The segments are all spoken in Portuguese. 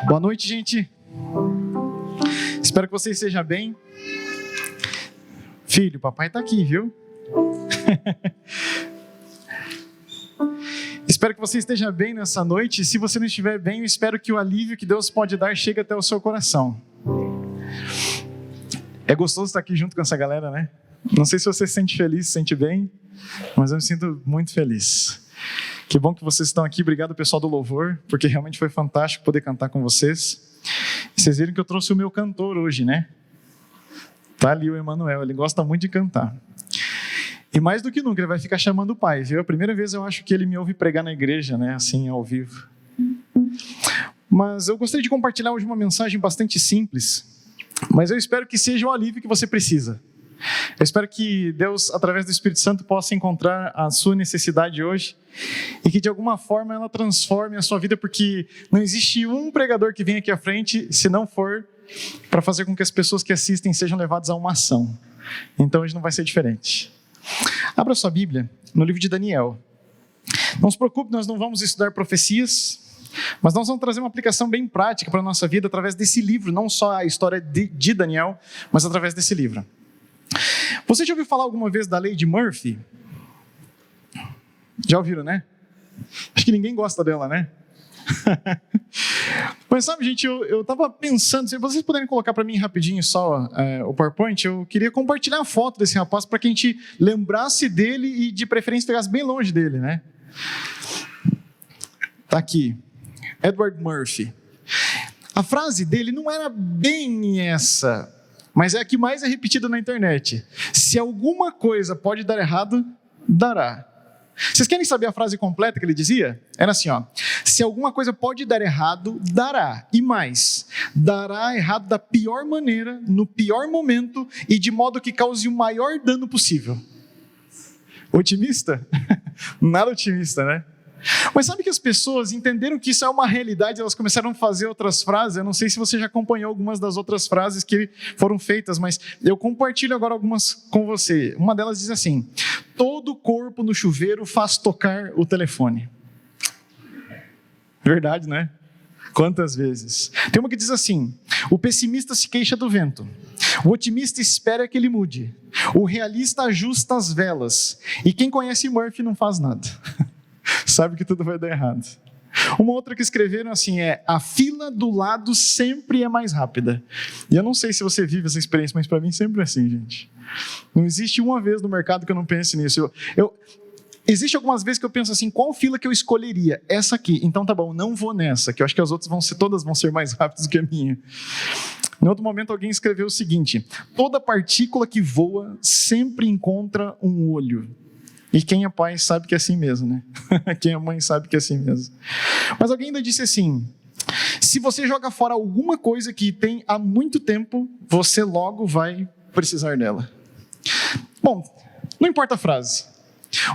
Boa noite, gente. Espero que você esteja bem. Filho, papai está aqui, viu? Espero que você esteja bem nessa noite. Se você não estiver bem, eu espero que o alívio que Deus pode dar chegue até o seu coração. É gostoso estar aqui junto com essa galera, né? Não sei se você se sente feliz, se sente bem, mas eu me sinto muito feliz. Que bom que vocês estão aqui. Obrigado, pessoal do Louvor, porque realmente foi fantástico poder cantar com vocês. E vocês viram que eu trouxe o meu cantor hoje, né? Tá ali o Emanuel, ele gosta muito de cantar. E mais do que nunca, ele vai ficar chamando o pai, viu? A primeira vez eu acho que ele me ouve pregar na igreja, né? Assim, ao vivo. Mas eu gostaria de compartilhar hoje uma mensagem bastante simples, mas eu espero que seja o alívio que você precisa. Eu espero que Deus, através do Espírito Santo, possa encontrar a sua necessidade hoje e que de alguma forma ela transforme a sua vida, porque não existe um pregador que venha aqui à frente se não for para fazer com que as pessoas que assistem sejam levadas a uma ação. Então hoje não vai ser diferente. Abra sua Bíblia no livro de Daniel. Não se preocupe, nós não vamos estudar profecias, mas nós vamos trazer uma aplicação bem prática para a nossa vida através desse livro, não só a história de Daniel, mas através desse livro. Você já ouviu falar alguma vez da lei de Murphy? Já ouviram, né? Acho que ninguém gosta dela, né? Mas sabe, gente, eu estava pensando, se vocês puderem colocar para mim rapidinho só o PowerPoint, eu queria compartilhar a foto desse rapaz para que a gente lembrasse dele e de preferência pegasse bem longe dele, né? Tá aqui, Edward Murphy. A frase dele não era bem essa, mas é a que mais é repetida na internet. Se alguma coisa pode dar errado, dará. Vocês querem saber a frase completa que ele dizia? Era assim, ó: se alguma coisa pode dar errado, dará. E mais, dará errado da pior maneira, no pior momento e de modo que cause o maior dano possível. Otimista? Nada otimista, né? Mas sabe que as pessoas entenderam que isso é uma realidade, elas começaram a fazer outras frases. Eu não sei se você já acompanhou algumas das outras frases que foram feitas, mas eu compartilho agora algumas com você. Uma delas diz assim: todo corpo no chuveiro faz tocar o telefone. Verdade, né? Quantas vezes? Tem uma que diz assim: o pessimista se queixa do vento, o otimista espera que ele mude, o realista ajusta as velas, e quem conhece Murphy não faz nada. Sabe que tudo vai dar errado. Uma outra que escreveram assim é: a fila do lado sempre é mais rápida. E eu não sei se você vive essa experiência, mas para mim sempre é assim, gente. Não existe uma vez no mercado que eu não pense nisso. Existe algumas vezes que eu penso assim: qual fila que eu escolheria? Essa aqui. Então tá bom, não vou nessa, que eu acho que as outras todas vão ser mais rápidas do que a minha. Em outro momento alguém escreveu o seguinte: toda partícula que voa sempre encontra um olho. E quem é pai sabe que é assim mesmo, né? Quem é mãe sabe que é assim mesmo. Mas alguém ainda disse assim: se você joga fora alguma coisa que tem há muito tempo, você logo vai precisar dela. Bom, não importa a frase.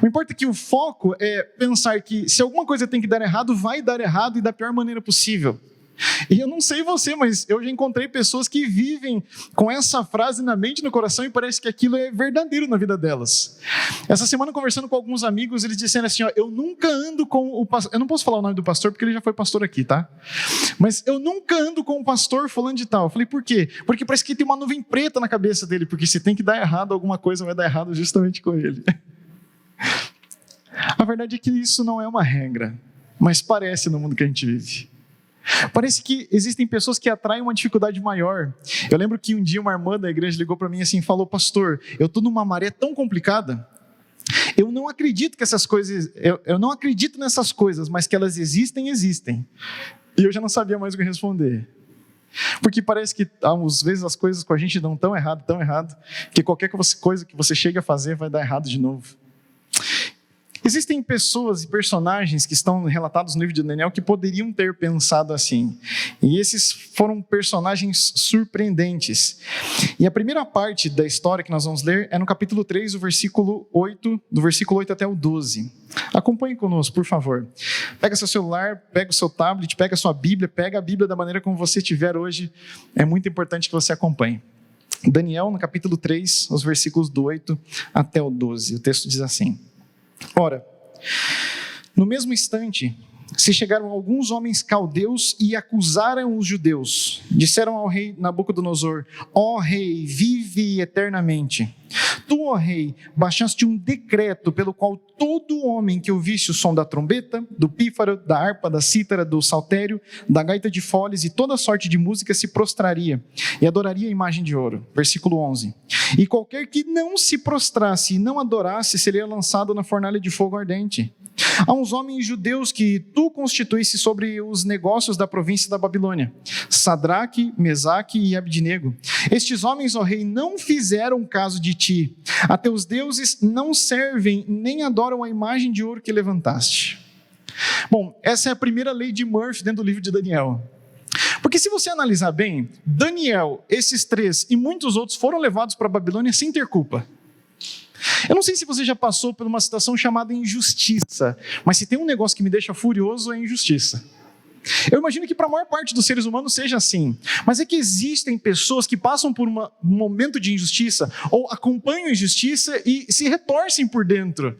O importa é que o foco é pensar que se alguma coisa tem que dar errado, vai dar errado e da pior maneira possível. E eu não sei você, mas eu já encontrei pessoas que vivem com essa frase na mente e no coração e parece que aquilo é verdadeiro na vida delas. Essa semana, conversando com alguns amigos, eles disseram assim: ó, eu nunca ando com o pastor. Eu não posso falar o nome do pastor porque ele já foi pastor aqui, tá? Mas eu nunca ando com o pastor fulano de tal. Eu falei: por quê? Porque parece que tem uma nuvem preta na cabeça dele, porque se tem que dar errado, alguma coisa vai dar errado justamente com ele. A verdade é que isso não é uma regra, mas parece no mundo que a gente vive. Parece que existem pessoas que atraem uma dificuldade maior. Eu lembro que um dia uma irmã da igreja ligou para mim assim e falou: pastor, eu estou numa maré tão complicada, eu não acredito que essas coisas, eu não acredito nessas coisas, mas que elas existem. E eu já não sabia mais o que responder. Porque parece que às vezes as coisas com a gente dão tão errado, que qualquer coisa que você chegue a fazer vai dar errado de novo. Existem pessoas e personagens que estão relatados no livro de Daniel que poderiam ter pensado assim. E esses foram personagens surpreendentes. E a primeira parte da história que nós vamos ler é no capítulo 3, do versículo 8 até o 12. Acompanhe conosco, por favor. Pega seu celular, pega o seu tablet, pega a sua Bíblia, pega a Bíblia da maneira como você estiver hoje. É muito importante que você acompanhe. Daniel, no capítulo 3, os versículos do 8 até o 12. O texto diz assim: ora, no mesmo instante se chegaram alguns homens caldeus e acusaram os judeus. Disseram ao rei Nabucodonosor: ó rei, vive eternamente. Tu, ó rei, baixaste um decreto pelo qual todo homem que ouvisse o som da trombeta, do pífaro, da harpa, da cítara, do saltério, da gaita de foles e toda sorte de música se prostraria e adoraria a imagem de ouro. Versículo 11. E qualquer que não se prostrasse e não adorasse seria lançado na fornalha de fogo ardente. Há uns homens judeus que tu constituísse sobre os negócios da província da Babilônia, Sadraque, Mesaque e Abdinego. Estes homens, ó rei, não fizeram caso de ti. A teus deuses não servem nem adoram a imagem de ouro que levantaste. Bom, essa é a primeira lei de Murphy dentro do livro de Daniel. Porque se você analisar bem, Daniel, esses três e muitos outros foram levados para a Babilônia sem ter culpa. Eu não sei se você já passou por uma situação chamada injustiça, mas se tem um negócio que me deixa furioso é injustiça. Eu imagino que para a maior parte dos seres humanos seja assim, mas é que existem pessoas que passam por um momento de injustiça ou acompanham a injustiça e se retorcem por dentro.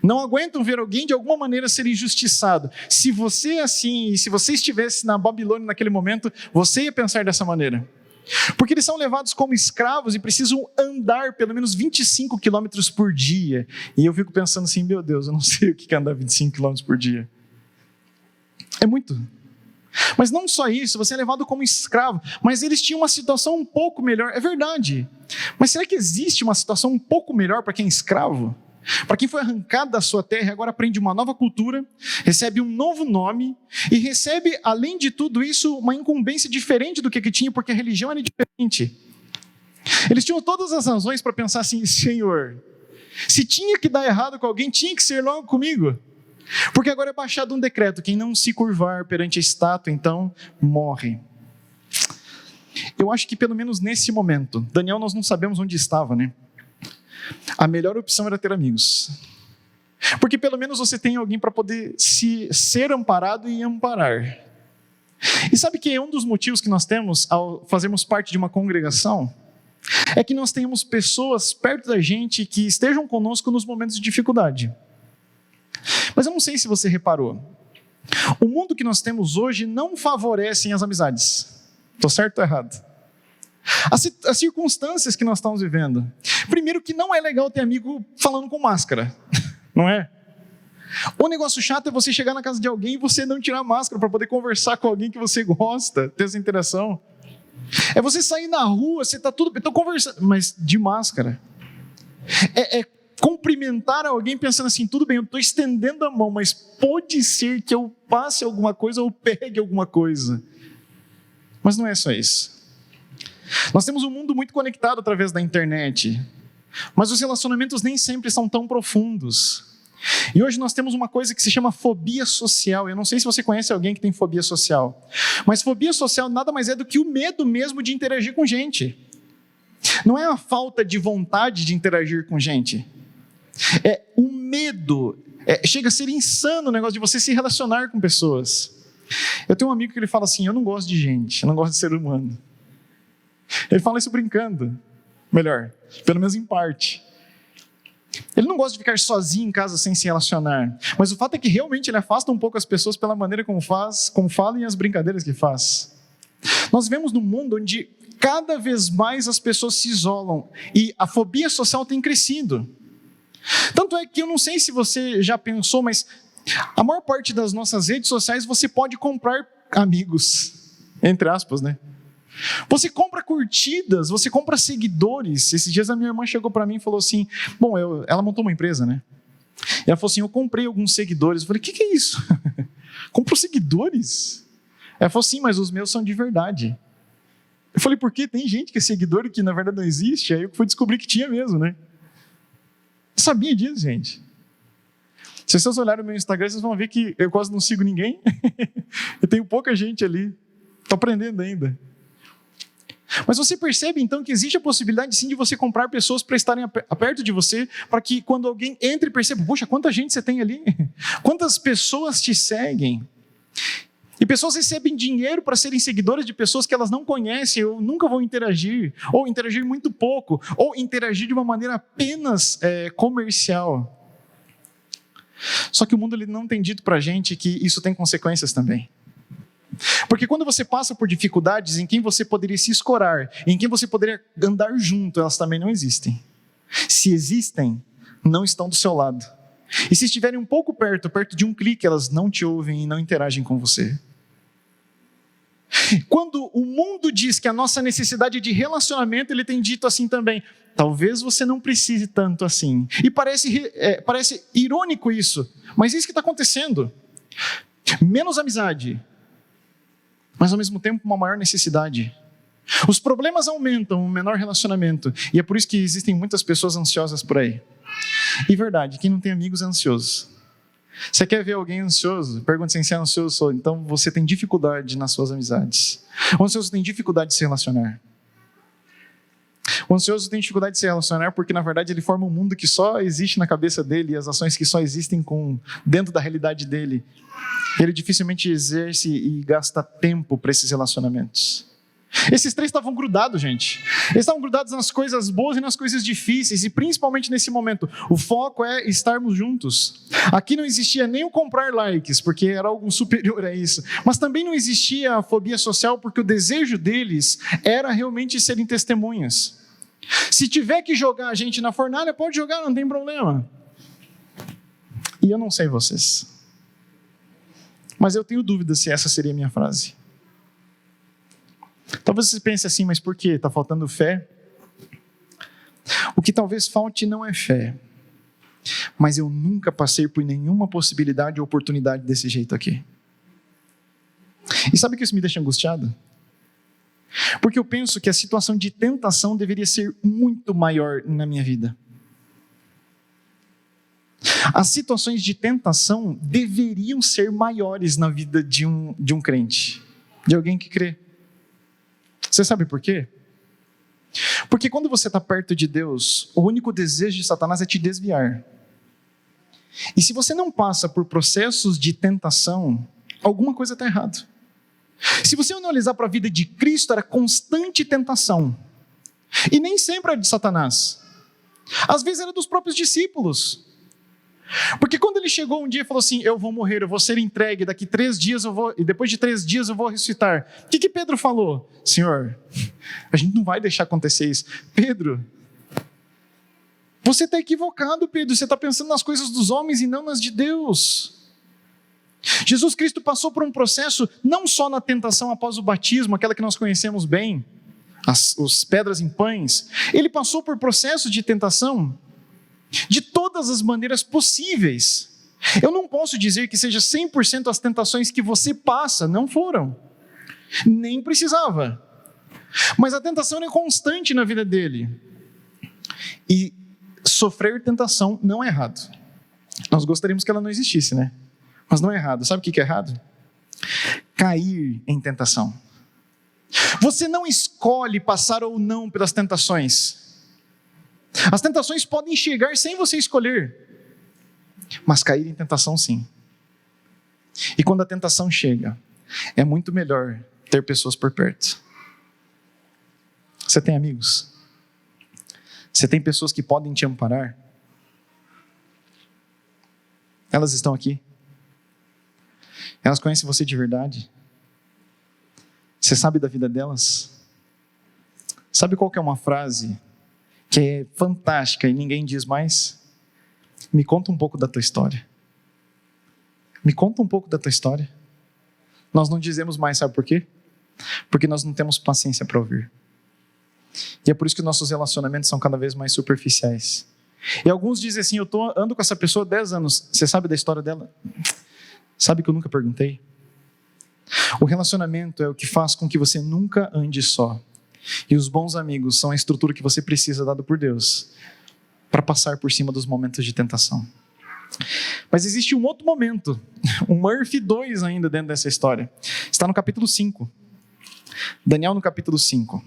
Não aguentam ver alguém de alguma maneira ser injustiçado. Se você é assim, e se você estivesse na Babilônia naquele momento, você ia pensar dessa maneira. Porque eles são levados como escravos e precisam andar pelo menos 25 quilômetros por dia. E eu fico pensando assim, meu Deus, eu não sei o que é andar 25 quilômetros por dia. É muito. Mas não só isso, você é levado como escravo, mas eles tinham uma situação um pouco melhor, é verdade. Mas será que existe uma situação um pouco melhor para quem é escravo? Para quem foi arrancado da sua terra e agora aprende uma nova cultura, recebe um novo nome e recebe, além de tudo isso, uma incumbência diferente do que tinha, porque a religião era diferente. Eles tinham todas as razões para pensar assim, Senhor, se tinha que dar errado com alguém, tinha que ser logo comigo. Porque agora é baixado um decreto, quem não se curvar perante a estátua, então morre. Eu acho que pelo menos nesse momento, Daniel nós não sabemos onde estava, né? A melhor opção era ter amigos. Porque pelo menos você tem alguém para poder ser amparado e amparar. E sabe que um dos motivos que nós temos ao fazermos parte de uma congregação é que nós tenhamos pessoas perto da gente que estejam conosco nos momentos de dificuldade. Mas eu não sei se você reparou, o mundo que nós temos hoje não favorece as amizades. Estou certo ou errado? As circunstâncias que nós estamos vivendo. Primeiro que não é legal ter amigo falando com máscara, não é? O negócio chato é você chegar na casa de alguém e você não tirar a máscara para poder conversar com alguém que você gosta, ter essa interação. É você sair na rua, você está tudo, estou conversando, mas de máscara. É cumprimentar alguém pensando assim, tudo bem, eu estou estendendo a mão, mas pode ser que eu passe alguma coisa ou pegue alguma coisa. Mas não é só isso. Nós temos um mundo muito conectado através da internet, mas os relacionamentos nem sempre são tão profundos. E hoje nós temos uma coisa que se chama fobia social. Eu não sei se você conhece alguém que tem fobia social, mas fobia social nada mais é do que o medo mesmo de interagir com gente. Não é a falta de vontade de interagir com gente. É o medo. Chega a ser insano o negócio de você se relacionar com pessoas. Eu tenho um amigo que ele fala assim, eu não gosto de gente, eu não gosto de ser humano. Ele fala isso brincando, melhor, pelo menos em parte. Ele não gosta de ficar sozinho em casa sem se relacionar, mas o fato é que realmente ele afasta um pouco as pessoas pela maneira como fala e as brincadeiras que faz. Nós vivemos num mundo onde cada vez mais as pessoas se isolam e a fobia social tem crescido. Tanto é que eu não sei se você já pensou, mas a maior parte das nossas redes sociais você pode comprar amigos, entre aspas, né? Você compra curtidas, você compra seguidores. Esses dias a minha irmã chegou para mim e falou assim, bom, ela montou uma empresa, né? E ela falou assim, eu comprei alguns seguidores. Eu falei, o que é isso? Comprou seguidores? Ela falou, sim, mas os meus são de verdade. Eu falei, por quê? Tem gente que é seguidor e que na verdade não existe? Aí eu fui descobrir que tinha mesmo, né? Eu sabia disso, gente. Se vocês olharem o meu Instagram, vocês vão ver que eu quase não sigo ninguém. Eu tenho pouca gente ali. Estou aprendendo ainda. Mas você percebe então que existe a possibilidade sim de você comprar pessoas para estarem perto de você, para que quando alguém entre e perceba, poxa, quanta gente você tem ali, quantas pessoas te seguem. E pessoas recebem dinheiro para serem seguidoras de pessoas que elas não conhecem ou nunca vão interagir, ou interagir muito pouco, ou interagir de uma maneira apenas comercial. Só que o mundo ele não tem dito para a gente que isso tem consequências também. Porque quando você passa por dificuldades em quem você poderia se escorar, em quem você poderia andar junto, elas também não existem. Se existem, não estão do seu lado. E se estiverem um pouco perto de um clique, elas não te ouvem e não interagem com você. Quando o mundo diz que a nossa necessidade de relacionamento, ele tem dito assim também: talvez você não precise tanto assim. E parece irônico isso, mas é isso que está acontecendo. Menos amizade, mas ao mesmo tempo uma maior necessidade. Os problemas aumentam, um menor relacionamento. E é por isso que existem muitas pessoas ansiosas por aí. E verdade, quem não tem amigos é ansioso. Você quer ver alguém ansioso? Pergunta se é ansioso, então você tem dificuldade nas suas amizades. O ansioso tem dificuldade de se relacionar. O ansioso tem dificuldade de se relacionar porque, na verdade, ele forma um mundo que só existe na cabeça dele e as ações que só existem dentro da realidade dele. Ele dificilmente exerce e gasta tempo para esses relacionamentos. Esses três estavam grudados, gente. Eles estavam grudados nas coisas boas e nas coisas difíceis, e principalmente nesse momento. O foco é estarmos juntos. Aqui não existia nem o comprar likes, porque era algo superior a isso. Mas também não existia a fobia social, porque o desejo deles era realmente serem testemunhas. Se tiver que jogar a gente na fornalha, pode jogar, não tem problema. E eu não sei vocês, mas eu tenho dúvida se essa seria a minha frase. Talvez você pense assim, mas por quê? Está faltando fé? O que talvez falte não é fé, mas eu nunca passei por nenhuma possibilidade ou oportunidade desse jeito aqui. E sabe que isso me deixa angustiado? Porque eu penso que a situação de tentação deveria ser muito maior na minha vida. As situações de tentação deveriam ser maiores na vida de um crente, de alguém que crê. Você sabe por quê? Porque quando você está perto de Deus, o único desejo de Satanás é te desviar. E se você não passa por processos de tentação, alguma coisa está errada. Se você analisar para a vida de Cristo, era constante tentação. E nem sempre era de Satanás. Às vezes era dos próprios discípulos. Porque quando ele chegou um dia e falou assim: eu vou morrer, eu vou ser entregue, daqui 3 dias e depois de 3 dias eu vou ressuscitar. O que Pedro falou? Senhor, a gente não vai deixar acontecer isso. Pedro, você está equivocado, Pedro, você está pensando nas coisas dos homens e não nas de Deus. Jesus Cristo passou por um processo, não só na tentação após o batismo, aquela que nós conhecemos bem, as pedras em pães. Ele passou por processos de tentação de todas as maneiras possíveis. Eu não posso dizer que seja 100% as tentações que você passa, não foram. Nem precisava. Mas a tentação é constante na vida dele. E sofrer tentação não é errado. Nós gostaríamos que ela não existisse, né? Mas não é errado. Sabe o que é errado? Cair em tentação. Você não escolhe passar ou não pelas tentações. As tentações podem chegar sem você escolher, mas cair em tentação sim. E quando a tentação chega, é muito melhor ter pessoas por perto. Você tem amigos? Você tem pessoas que podem te amparar? Elas estão aqui? Elas conhecem você de verdade? Você sabe da vida delas? Sabe qual que é uma frase que é fantástica e ninguém diz mais? Me conta um pouco da tua história. Me conta um pouco da tua história. Nós não dizemos mais, sabe por quê? Porque nós não temos paciência para ouvir. E é por isso que nossos relacionamentos são cada vez mais superficiais. E alguns dizem assim: eu ando com essa pessoa há 10 anos. Você sabe da história dela? Sabe que eu nunca perguntei? O relacionamento é o que faz com que você nunca ande só. E os bons amigos são a estrutura que você precisa, dado por Deus, para passar por cima dos momentos de tentação. Mas existe um outro momento, um Murphy 2 ainda dentro dessa história. Está no capítulo 5. Daniel no capítulo 5.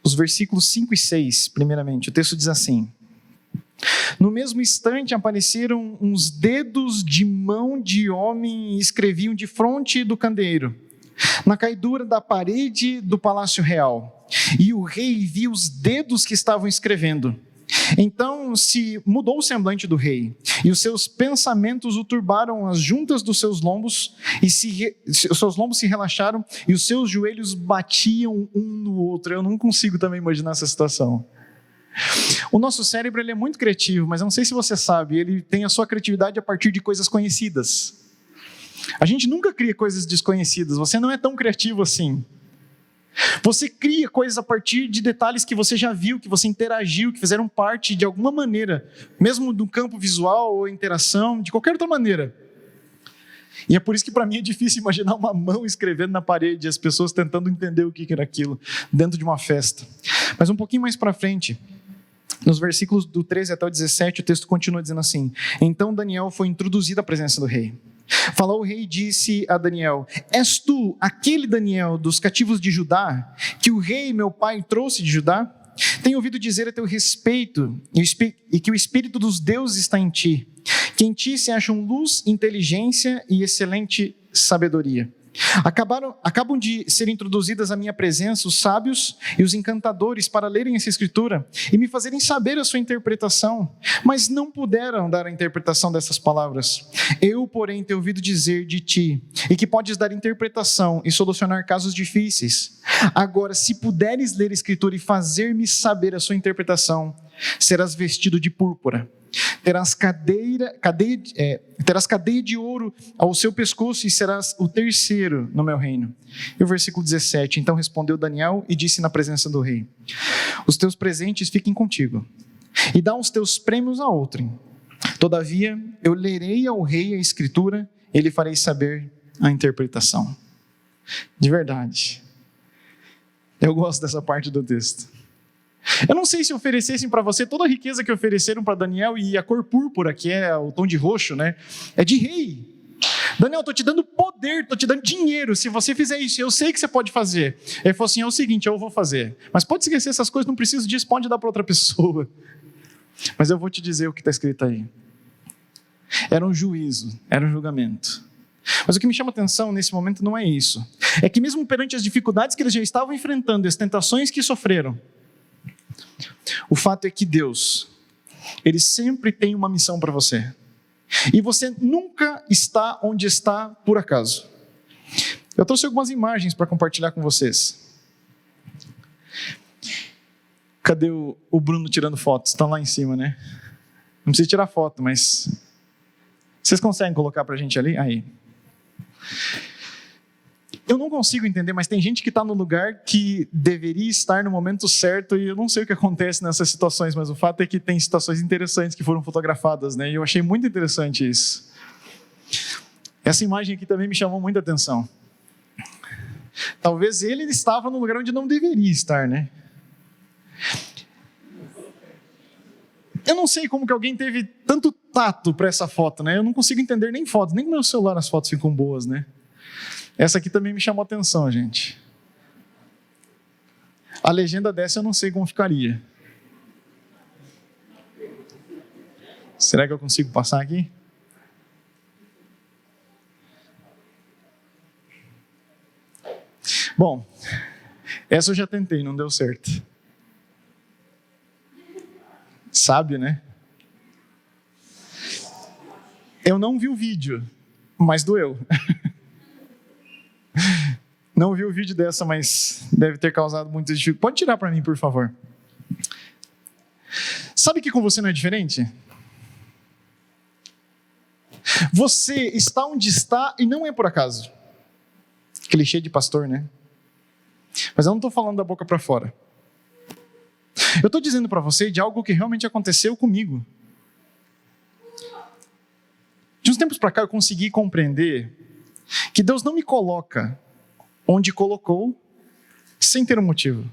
Os versículos 5 e 6, primeiramente. O texto diz assim: no mesmo instante apareceram uns dedos de mão de homem e escreviam de fronte do candeeiro, na caidura da parede do palácio real. E o rei viu os dedos que estavam escrevendo. Então se mudou o semblante do rei, e os seus pensamentos o turbaram as juntas dos seus lombos, os seus lombos se relaxaram, e os seus joelhos batiam um no outro. Eu não consigo também imaginar essa situação. O nosso cérebro ele é muito criativo, mas eu não sei se você sabe, ele tem a sua criatividade a partir de coisas conhecidas. A gente nunca cria coisas desconhecidas, você não é tão criativo assim. Você cria coisas a partir de detalhes que você já viu, que você interagiu, que fizeram parte de alguma maneira, mesmo do campo visual ou interação, de qualquer outra maneira. E é por isso que para mim é difícil imaginar uma mão escrevendo na parede e as pessoas tentando entender o que era aquilo dentro de uma festa. Mas um pouquinho mais para frente, nos versículos do 13 até o 17, o texto continua dizendo assim: Então Daniel foi introduzido à presença do rei. Falou o rei e disse a Daniel: És tu aquele Daniel dos cativos de Judá, que o rei meu pai trouxe de Judá? Tenho ouvido dizer a teu respeito, e que o espírito dos deuses está em ti, que em ti se acham luz, inteligência e excelente sabedoria. Acabam de ser introduzidas à minha presença os sábios e os encantadores para lerem essa escritura e me fazerem saber a sua interpretação, mas não puderam dar a interpretação dessas palavras. Eu, porém, tenho ouvido dizer de ti, e que podes dar interpretação e solucionar casos difíceis. Agora, se puderes ler a escritura e fazer-me saber a sua interpretação, serás vestido de púrpura. Terás cadeia de ouro ao seu pescoço e serás o terceiro no meu reino. E o versículo 17, então respondeu Daniel e disse na presença do rei: Os teus presentes fiquem contigo, e dá os teus prêmios a outrem. Todavia, eu lerei ao rei a escritura, e lhe farei saber a interpretação. De verdade, eu gosto dessa parte do texto. Eu não sei se oferecessem para você toda a riqueza que ofereceram para Daniel e a cor púrpura, que é o tom de roxo, né? É de rei. Daniel, estou te dando poder, estou te dando dinheiro. Se você fizer isso, eu sei que você pode fazer. Ele falou assim: é o seguinte, eu vou fazer. Mas pode esquecer essas coisas, não preciso disso, pode dar para outra pessoa. Mas eu vou te dizer o que está escrito aí. Era um juízo, era um julgamento. Mas o que me chama a atenção nesse momento não é isso. É que mesmo perante as dificuldades que eles já estavam enfrentando, as tentações que sofreram, o fato é que Deus, Ele sempre tem uma missão para você. E você nunca está onde está por acaso. Eu trouxe algumas imagens para compartilhar com vocês. Cadê o Bruno tirando fotos? Está lá em cima, né? Não precisa tirar foto, mas... Vocês conseguem colocar para a gente ali? Aí. Eu não consigo entender, mas tem gente que está no lugar que deveria estar no momento certo e eu não sei o que acontece nessas situações, mas o fato é que tem situações interessantes que foram fotografadas, né? E eu achei muito interessante isso. Essa imagem aqui também me chamou muita atenção. Talvez ele estava no lugar onde não deveria estar, né? Eu não sei como que alguém teve tanto tato para essa foto, né? Eu não consigo entender nem fotos, nem com meu celular as fotos ficam boas, né? Essa aqui também me chamou a atenção, gente. A legenda dessa eu não sei como ficaria. Será que eu consigo passar aqui? Bom, essa eu já tentei, não deu certo. Sábio, né? Eu não vi o vídeo, mas doeu. Não vi o vídeo dessa, mas deve ter causado muitas dificuldades. Pode tirar para mim, por favor. Sabe que com você não é diferente? Você está onde está e não é por acaso. Clichê de pastor, né? Mas eu não estou falando da boca para fora. Eu estou dizendo para você de algo que realmente aconteceu comigo. De uns tempos para cá eu consegui compreender que Deus não me coloca onde colocou sem ter um motivo.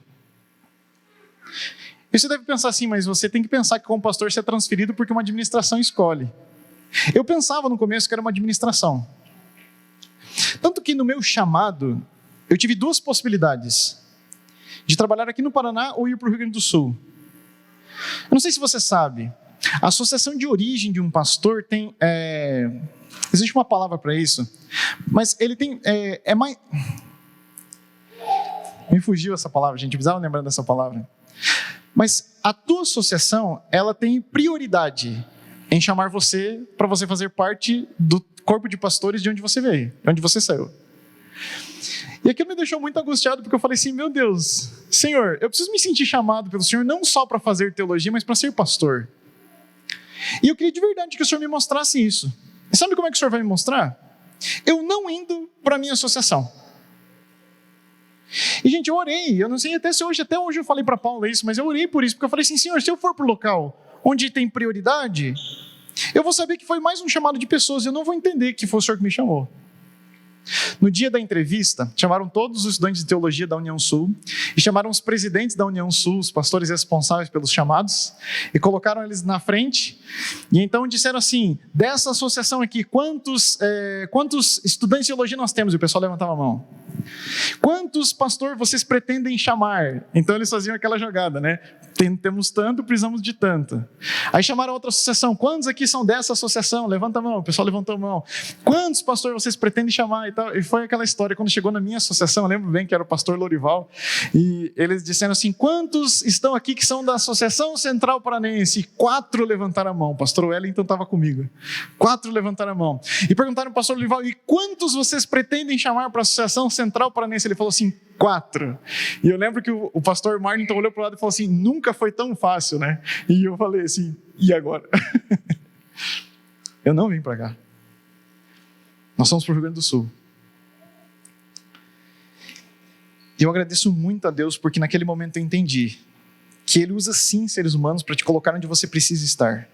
E você deve pensar assim, mas você tem que pensar que como pastor você é transferido porque uma administração escolhe. Eu pensava no começo que era uma administração. Tanto que no meu chamado, eu tive duas possibilidades. De trabalhar aqui no Paraná ou ir para o Rio Grande do Sul. Eu não sei se você sabe, a associação de origem de um pastor tem... existe uma palavra para isso, mas ele tem... mais... Me fugiu essa palavra, gente, precisava lembrar dessa palavra. Mas a tua associação, ela tem prioridade em chamar você para você fazer parte do corpo de pastores de onde você veio, de onde você saiu. E aquilo me deixou muito angustiado, porque eu falei assim, meu Deus, Senhor, eu preciso me sentir chamado pelo Senhor não só para fazer teologia, mas para ser pastor. E eu queria de verdade que o Senhor me mostrasse isso. E sabe como é que o Senhor vai me mostrar? Eu não indo para a minha associação. E, gente, eu orei, eu não sei até hoje eu falei para Paulo isso, mas eu orei por isso, porque eu falei assim, Senhor, se eu for para o local onde tem prioridade, eu vou saber que foi mais um chamado de pessoas, e eu não vou entender que foi o Senhor que me chamou. No dia da entrevista, chamaram todos os estudantes de teologia da União Sul e chamaram os presidentes da União Sul, os pastores responsáveis pelos chamados, e colocaram eles na frente, e então disseram assim, dessa associação aqui, quantos estudantes de teologia nós temos? E o pessoal levantava a mão. Quantos pastores vocês pretendem chamar? Então eles faziam aquela jogada, né? Temos tanto, precisamos de tanto. Aí chamaram outra associação. Quantos aqui são dessa associação? Levanta a mão. O pessoal levantou a mão. Quantos pastores vocês pretendem chamar? E foi aquela história. Quando chegou na minha associação, eu lembro bem que era o pastor Lorival, e eles disseram assim, quantos estão aqui que são da Associação Central Paranense? 4 levantaram a mão. O pastor Wellington estava comigo. 4 levantaram a mão. E perguntaram ao pastor Lorival, e quantos vocês pretendem chamar para a Associação Central Paranense? Ele falou assim, 4. E eu lembro que o pastor Martin olhou para o lado e falou assim, nunca foi tão fácil, né? E eu falei assim, e agora? Eu não vim para cá. Nós somos para o Rio Grande do Sul. E eu agradeço muito a Deus, porque naquele momento eu entendi que Ele usa sim seres humanos para te colocar onde você precisa estar.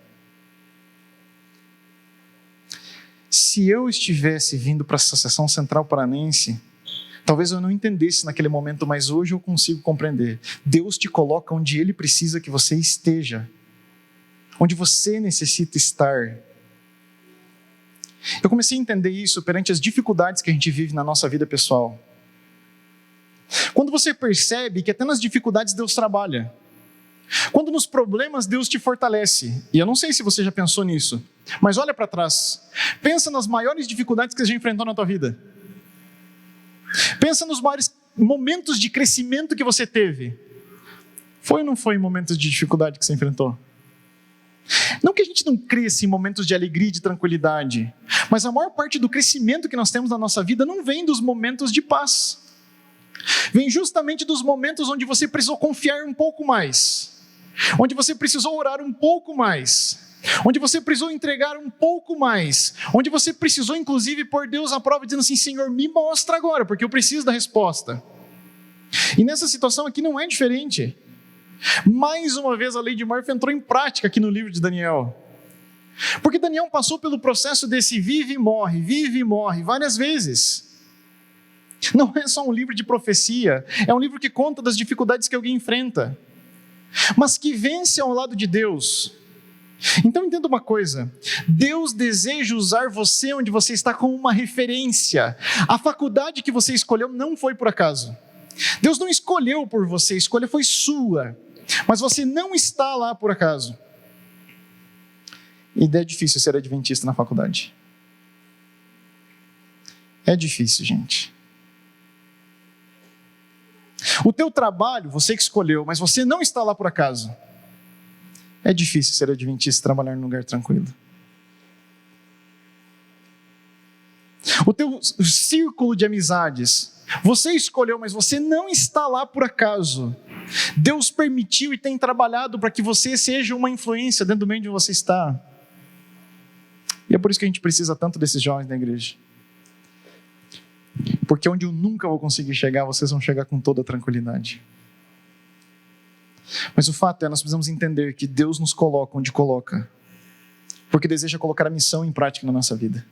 Se eu estivesse vindo para a Associação Central Paranense, talvez eu não entendesse naquele momento, mas hoje eu consigo compreender. Deus te coloca onde Ele precisa que você esteja, onde você necessita estar. Eu comecei a entender isso perante as dificuldades que a gente vive na nossa vida pessoal. Quando você percebe que até nas dificuldades Deus trabalha. Quando nos problemas Deus te fortalece. E eu não sei se você já pensou nisso, mas olha para trás. Pensa nas maiores dificuldades que você já enfrentou na tua vida. Pensa nos maiores momentos de crescimento que você teve. Foi ou não foi em momentos de dificuldade que você enfrentou? Não que a gente não cresça em momentos de alegria e de tranquilidade, mas a maior parte do crescimento que nós temos na nossa vida não vem dos momentos de paz. Vem justamente dos momentos onde você precisou confiar um pouco mais, onde você precisou orar um pouco mais, onde você precisou entregar um pouco mais, onde você precisou inclusive pôr Deus à prova, dizendo assim, Senhor, me mostra agora, porque eu preciso da resposta. E nessa situação aqui não é diferente. Mais uma vez a lei de Murphy entrou em prática aqui no livro de Daniel. Porque Daniel passou pelo processo desse vive e morre várias vezes. Não é só um livro de profecia, é um livro que conta das dificuldades que alguém enfrenta, mas que vence ao lado de Deus. Então entenda uma coisa, Deus deseja usar você onde você está como uma referência. A faculdade que você escolheu não foi por acaso. Deus não escolheu por você, a escolha foi sua, mas você não está lá por acaso. E é difícil ser adventista na faculdade. É difícil, gente. O teu trabalho, você que escolheu, mas você não está lá por acaso. É difícil ser adventista e trabalhar num lugar tranquilo. O teu círculo de amizades, você escolheu, mas você não está lá por acaso. Deus permitiu e tem trabalhado para que você seja uma influência dentro do meio onde você está. E é por isso que a gente precisa tanto desses jovens na igreja. Porque onde eu nunca vou conseguir chegar, vocês vão chegar com toda a tranquilidade. Mas o fato é, nós precisamos entender que Deus nos coloca onde coloca, porque deseja colocar a missão em prática na nossa vida.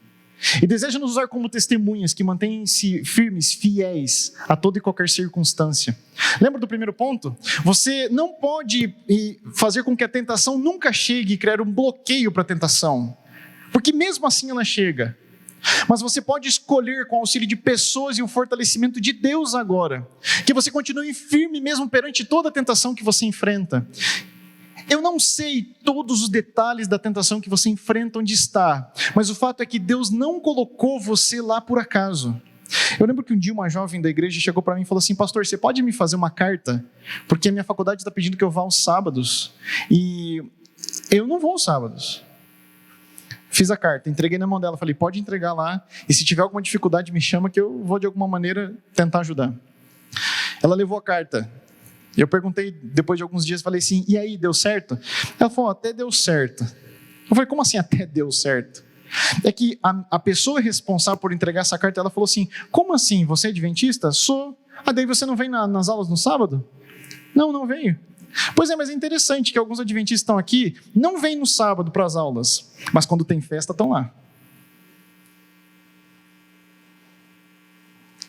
E deseja nos usar como testemunhas que mantêm-se firmes, fiéis a toda e qualquer circunstância. Lembra do primeiro ponto? Você não pode fazer com que a tentação nunca chegue e criar um bloqueio para a tentação, porque mesmo assim ela chega. Mas você pode escolher com o auxílio de pessoas e o fortalecimento de Deus agora, que você continue firme mesmo perante toda a tentação que você enfrenta. Eu não sei todos os detalhes da tentação que você enfrenta onde está, mas o fato é que Deus não colocou você lá por acaso. Eu lembro que um dia uma jovem da igreja chegou para mim e falou assim: pastor, você pode me fazer uma carta? Porque a minha faculdade está pedindo que eu vá aos sábados, e eu não vou aos sábados. Fiz a carta, entreguei na mão dela, falei: pode entregar lá, e se tiver alguma dificuldade me chama que eu vou de alguma maneira tentar ajudar. Ela levou a carta. Eu perguntei depois de alguns dias, falei assim: e aí, deu certo? Ela falou: até deu certo. Eu falei: como assim até deu certo? É que a pessoa responsável por entregar essa carta, ela falou assim: como assim, você é adventista? Sou. Ah, daí você não vem nas aulas no sábado? Não venho. Pois é, mas é interessante que alguns adventistas estão aqui, não vêm no sábado para as aulas, mas quando tem festa estão lá.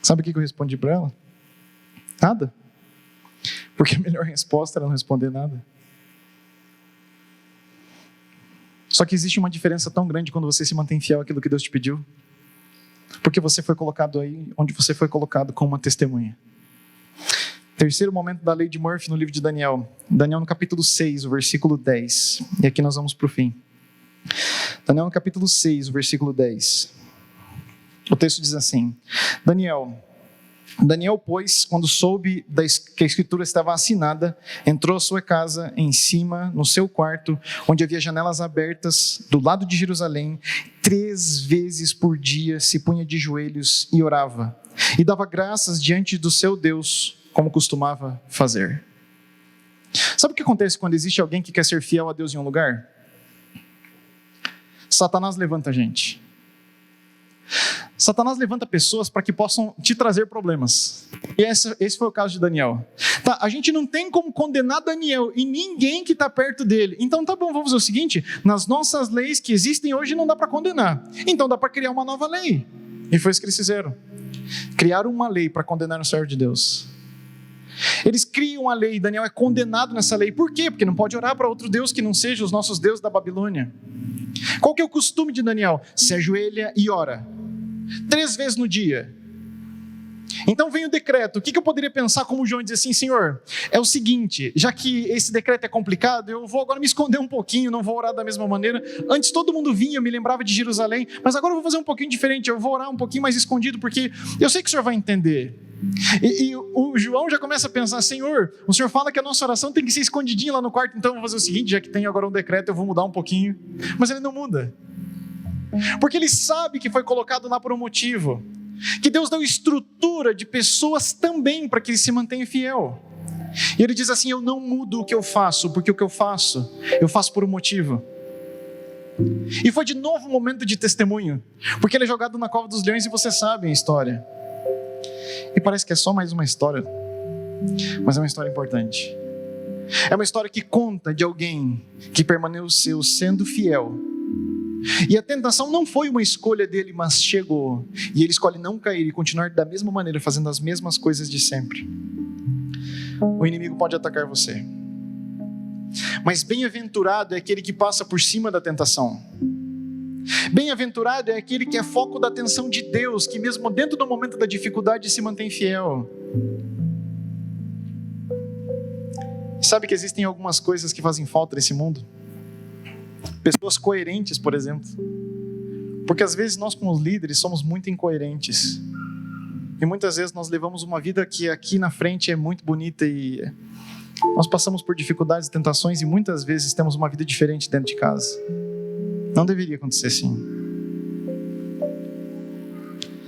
Sabe o que eu respondi para ela? Nada. Porque a melhor resposta era não responder nada. Só que existe uma diferença tão grande quando você se mantém fiel àquilo que Deus te pediu. Porque você foi colocado aí, onde você foi colocado como uma testemunha. Terceiro momento da lei de Murphy no livro de Daniel. Daniel no capítulo 6, o versículo 10. E aqui nós vamos para o fim. Daniel no capítulo 6, o versículo 10. O texto diz assim: Daniel, pois, quando soube que a escritura estava assinada, entrou à sua casa, em cima, no seu quarto, onde havia janelas abertas, do lado de Jerusalém, 3 vezes por dia se punha de joelhos e orava, e dava graças diante do seu Deus, como costumava fazer. Sabe o que acontece quando existe alguém que quer ser fiel a Deus em um lugar? Satanás levanta a gente. Satanás levanta pessoas para que possam te trazer problemas. E esse foi o caso de Daniel. Tá, a gente não tem como condenar Daniel e ninguém que está perto dele. Então tá bom, vamos fazer o seguinte: nas nossas leis que existem hoje não dá para condenar. Então dá para criar uma nova lei. E foi isso que eles fizeram. Criaram uma lei para condenar o servo de Deus. Eles criam a lei, Daniel é condenado nessa lei. Por quê? Porque não pode orar para outro Deus que não seja os nossos deuses da Babilônia. Qual que é o costume de Daniel? Se ajoelha e ora 3 vezes no dia. Então vem o decreto. O que eu poderia pensar como João e dizer assim: Senhor, é o seguinte, já que esse decreto é complicado, eu vou agora me esconder um pouquinho, não vou orar da mesma maneira. Antes todo mundo vinha, eu me lembrava de Jerusalém, mas agora eu vou fazer um pouquinho diferente, eu vou orar um pouquinho mais escondido, porque eu sei que o Senhor vai entender. E o João já começa a pensar: Senhor, o Senhor fala que a nossa oração tem que ser escondidinha lá no quarto, então eu vou fazer o seguinte, já que tem agora um decreto, eu vou mudar um pouquinho. Mas ele não muda. Porque ele sabe que foi colocado lá por um motivo. Que Deus deu estrutura de pessoas também para que ele se mantenha fiel. E ele diz assim: eu não mudo o que eu faço, porque o que eu faço por um motivo. E foi de novo um momento de testemunho, porque ele é jogado na cova dos leões e você sabe a história. E parece que é só mais uma história, mas é uma história importante. É uma história que conta de alguém que permaneceu sendo fiel. E a tentação não foi uma escolha dele, mas chegou. E ele escolhe não cair e continuar da mesma maneira, fazendo as mesmas coisas de sempre. O inimigo pode atacar você. Mas bem-aventurado é aquele que passa por cima da tentação. Bem-aventurado é aquele que é foco da atenção de Deus, que mesmo dentro do momento da dificuldade se mantém fiel. Sabe que existem algumas coisas que fazem falta nesse mundo? Pessoas coerentes, por exemplo. Porque às vezes nós como líderes somos muito incoerentes. E muitas vezes nós levamos uma vida que aqui na frente é muito bonita e nós passamos por dificuldades e tentações e muitas vezes temos uma vida diferente dentro de casa. Não deveria acontecer assim.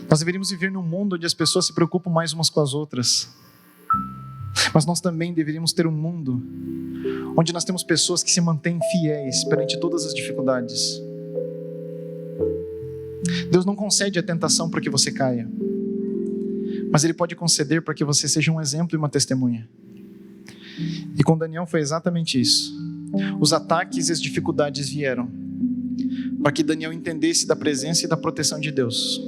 Nós deveríamos viver num mundo onde as pessoas se preocupam mais umas com as outras. Mas nós também deveríamos ter um mundo onde nós temos pessoas que se mantêm fiéis perante todas as dificuldades. Deus não concede a tentação para que você caia, mas Ele pode conceder para que você seja um exemplo e uma testemunha. E com Daniel foi exatamente isso. Os ataques e as dificuldades vieram para que Daniel entendesse da presença e da proteção de Deus.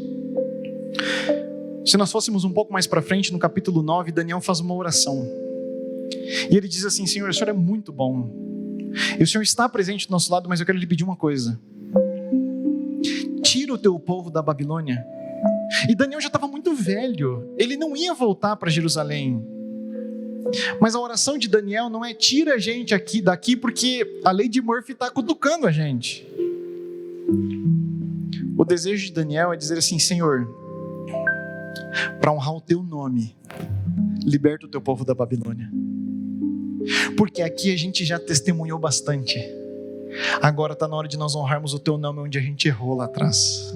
Se nós fôssemos um pouco mais para frente, no capítulo 9, Daniel faz uma oração. E ele diz assim: Senhor, o Senhor é muito bom. E o Senhor está presente do nosso lado, mas eu quero lhe pedir uma coisa. Tira o teu povo da Babilônia. E Daniel já estava muito velho. Ele não ia voltar para Jerusalém. Mas a oração de Daniel não é: tira a gente daqui, porque a lei de Murphy está cutucando a gente. O desejo de Daniel é dizer assim: Senhor, para honrar o teu nome, liberta o teu povo da Babilônia. Porque aqui a gente já testemunhou bastante. Agora está na hora de nós honrarmos o teu nome onde a gente errou lá atrás.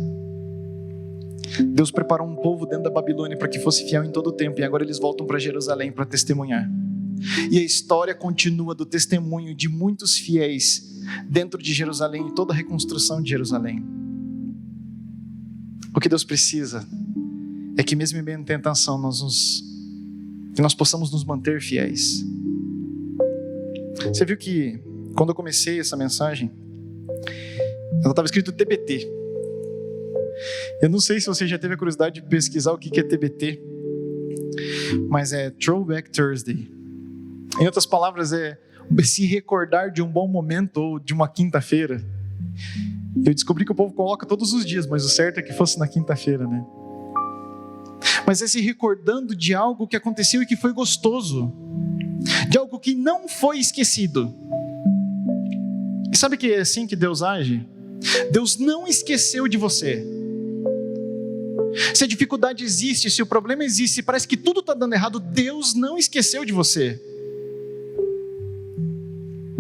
Deus preparou um povo dentro da Babilônia para que fosse fiel em todo o tempo, e agora eles voltam para Jerusalém para testemunhar. E a história continua do testemunho de muitos fiéis dentro de Jerusalém e toda a reconstrução de Jerusalém. O que Deus precisa é que mesmo em meio à tentação que nós possamos nos manter fiéis. Você viu que quando eu comecei essa mensagem, ela estava escrito TBT. Eu não sei se você já teve a curiosidade de pesquisar o que é TBT, mas é Throwback Thursday. Em outras palavras, é se recordar de um bom momento ou de uma quinta-feira. Eu descobri que o povo coloca todos os dias, mas o certo é que fosse na quinta-feira, né? Mas é se recordando de algo que aconteceu e que foi gostoso, de algo que não foi esquecido. E sabe que é assim que Deus age? Deus não esqueceu de você. Se a dificuldade existe, se o problema existe, se parece que tudo está dando errado, Deus não esqueceu de você.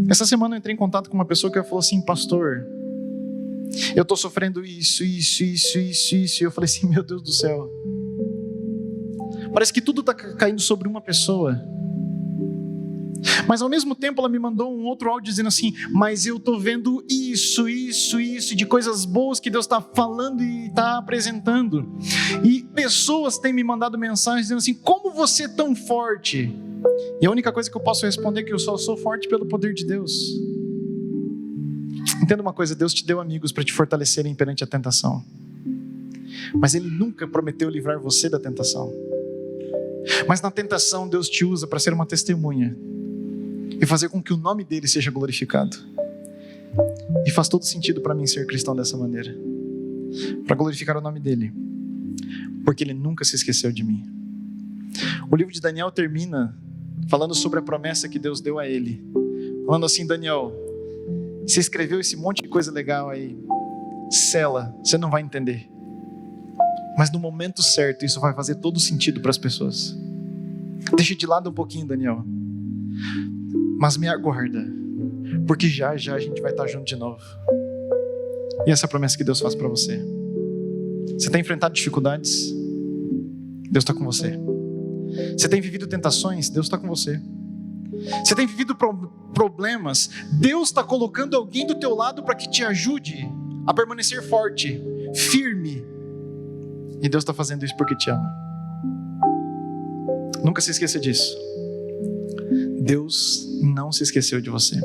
Essa semana eu entrei em contato com uma pessoa que falou assim: pastor, eu estou sofrendo isso. E eu falei assim: meu Deus do céu, parece que tudo está caindo sobre uma pessoa. Mas ao mesmo tempo ela me mandou um outro áudio dizendo assim: mas eu estou vendo isso, de coisas boas que Deus está falando e está apresentando. E pessoas têm me mandado mensagens dizendo assim: como você é tão forte? E a única coisa que eu posso responder é que eu só sou forte pelo poder de Deus. Entenda uma coisa: Deus te deu amigos para te fortalecerem perante a tentação, mas Ele nunca prometeu livrar você da tentação. Mas na tentação Deus te usa para ser uma testemunha e fazer com que o nome dele seja glorificado. E faz todo sentido para mim ser cristão dessa maneira, para glorificar o nome dele, porque ele nunca se esqueceu de mim. O livro de Daniel termina falando sobre a promessa que Deus deu a ele, falando assim: Daniel, você escreveu esse monte de coisa legal aí, sela, você não vai entender, mas no momento certo isso vai fazer todo sentido para as pessoas. Deixa de lado um pouquinho, Daniel, mas me aguarda, porque já a gente vai estar junto de novo. E essa é a promessa que Deus faz para você. Você tem enfrentado dificuldades? Deus está com você. Você tem vivido tentações? Deus está com você. Você tem vivido problemas? Deus está colocando alguém do teu lado para que te ajude a permanecer forte, firme. E Deus está fazendo isso porque te ama. Nunca se esqueça disso. Deus não se esqueceu de você.